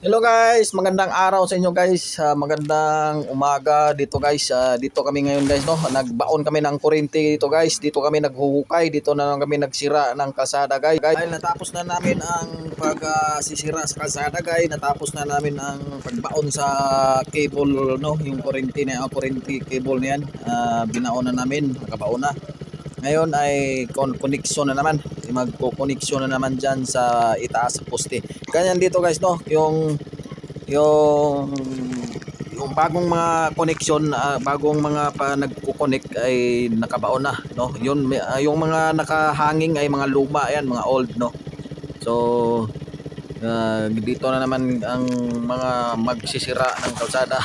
Hello guys, magandang araw sa inyo guys. Magandang umaga dito guys. Dito kami ngayon guys, no. Nagbaon kami ng kuryente dito guys. Dito kami naghuhukay, dito na kami nagsira ng kalsada guys. Dahil natapos na namin ang pagsisira sa kalsada guys. Natapos na namin ang pagbaon sa cable, no, yung kuryente na kuryente cable na yan. Binaon na namin, nakabaon na. Ngayon ay connection na naman. Magko-connection na naman dyan sa itaas sa poste. Ganyan dito guys, no, yung bagong mga connection, bagong mga nagko-connect ay nakabaon na, no. Yun, yung mga nakahanging ay mga luma, ayan, mga old, no. So dito na naman ang mga magsisira ng kalsada.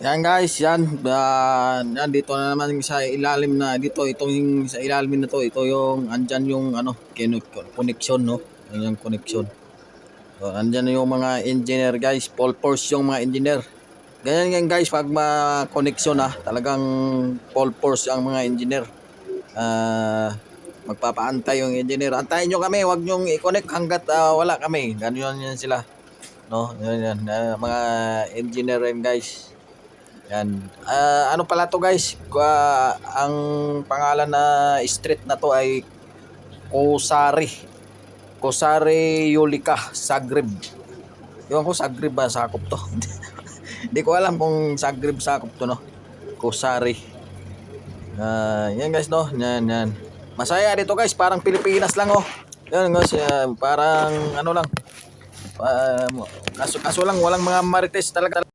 Yan guys, yan. Yan dito na naman sa ilalim na dito, itong sa ilalim na to, ito yung andyan yung ano, connection, no. Yan yung connection. So, andyan yung mga engineer guys, full force yung mga engineer. Ganyan yan guys, pag ma-connection talagang full force ang mga engineer. Magpapaantay yung engineer. Antayin nyo kami, wag nyo i-connect hanggat wala kami. Ganyan yan sila, no. Yan, mga engineer yan guys. Yan. Ano pala to guys? Ang pangalan na street na to ay Kosari Yulika, Zagreb. Ewan ko Zagreb ba sakop to. Hindi ko alam kung Zagreb sakop to, no. Kosari. Yan guys, no. Yan. Masaya dito guys, parang Pilipinas lang, oh. Yan guys, parang ano lang. Kaso lang walang mga marites talaga.